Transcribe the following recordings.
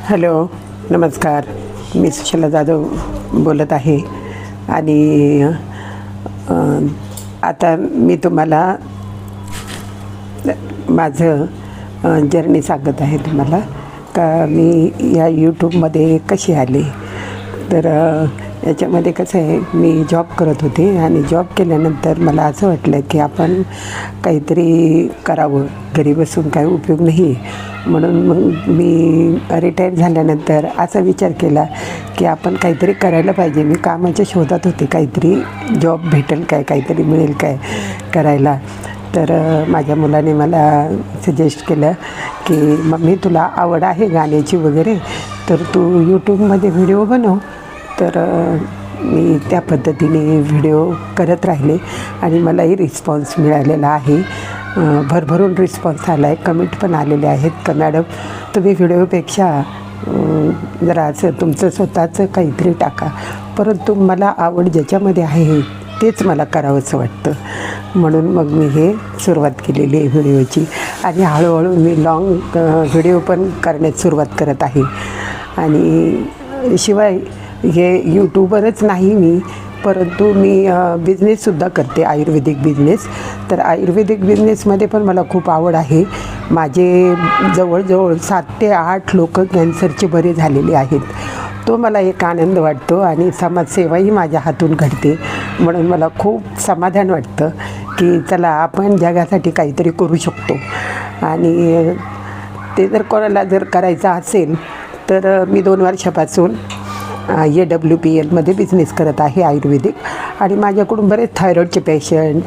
Hello, नमस्कार. मी सुशला जाधव बोलत आहे आणि आता मी तुम्हाला माझं जर्नी सांगत आहे तुम्हाला का मी या यूट्यूबमध्ये कशी आले. तर याच्यामध्ये कसं आहे, मी जॉब करत होते आणि जॉब केल्यानंतर मला असं वाटलं की आपण काहीतरी करावं, घरी बसून काही उपयोग नाही. म्हणून मग मी रिटायर झाल्यानंतर असा विचार केला की आपण काहीतरी करायला पाहिजे. मी कामाच्या शोधात होते, काहीतरी जॉब भेटेल काय, काहीतरी मिळेल काय करायला. तर माझ्या मुलाने मला सजेस्ट केलं की मम्मी तुला आवड आहे गाण्याची वगैरे, तर तू यूट्यूबमध्ये व्हिडिओ बनव. तर मी त्या पद्धतीने व्हिडिओ करत राहिले आणि मलाही रिस्पॉन्स मिळालेला आहे. भरभरून रिस्पॉन्स आला आहे, कमेंट पण आलेले आहेत का मॅडम तुम्ही व्हिडिओपेक्षा जरा असं तुमचं स्वतःचं काहीतरी टाका. परंतु मला आवड ज्याच्यामध्ये आहे तेच मला करावंसं वाटतं. म्हणून मग मी हे सुरुवात केलेली आहे व्हिडिओची आणि हळूहळू मी लाँग व्हिडिओ पण करण्यास सुरुवात करत आहे. आणि शिवाय हे यूट्यूबरच नाही मी, परंतु मी बिझनेससुद्धा करते, आयुर्वेदिक बिझनेस. तर आयुर्वेदिक बिझनेसमध्ये पण मला खूप आवड आहे. माझे जवळजवळ 7 ते 8 लोक कॅन्सरचे बरे झालेले आहेत. तो मला एक आनंद वाटतो आणि समाजसेवाही माझ्या हातून घडते. म्हणून मला खूप समाधान वाटतं की चला आपण जगासाठी काहीतरी करू शकतो. आणि ते जर कोणाला जर करायचं असेल तर मी 2 वर्षापासून AWPLमध्ये बिझनेस करत आहे आयुर्वेदिक. आणि माझ्याकडून बरेच थायरॉईडचे पेशंट,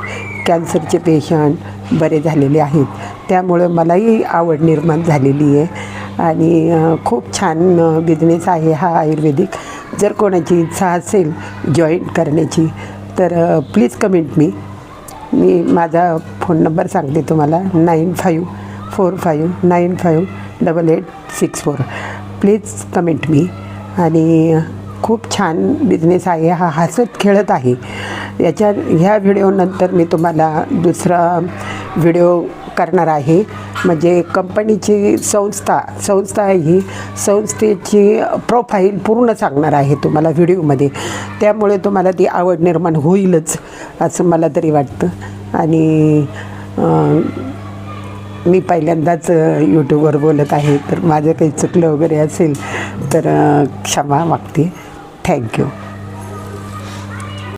कॅन्सरचे पेशंट बरे झालेले आहेत. त्यामुळं मलाही आवड निर्माण झालेली आहे आणि खूप छान बिझनेस आहे हा आयुर्वेदिक. जर कोणाची इच्छा असेल जॉईन करण्याची तर प्लीज कमेंट मी माझा फोन नंबर सांगते तुम्हाला, 9545958864. Please comment me. आणि खूप छान बिझनेस आहे हा, हसत खेळत आहे. ह्या व्हिडिओनंतर मी तुम्हाला दुसरा व्हिडिओ करणार आहे. म्हणजे कंपनीची संस्था ही संस्थेची प्रोफाईल पूर्ण सांगणार आहे तुम्हाला व्हिडिओमध्ये. त्यामुळे तुम्हाला ती आवड निर्माण होईलच असं मला तरी वाटतं. आणि मी पहिल्यांदाच यूट्यूबवर बोलत आहे, तर माझं काही चुकलं वगैरे असेल तर क्षमा मागते. थँक्यू.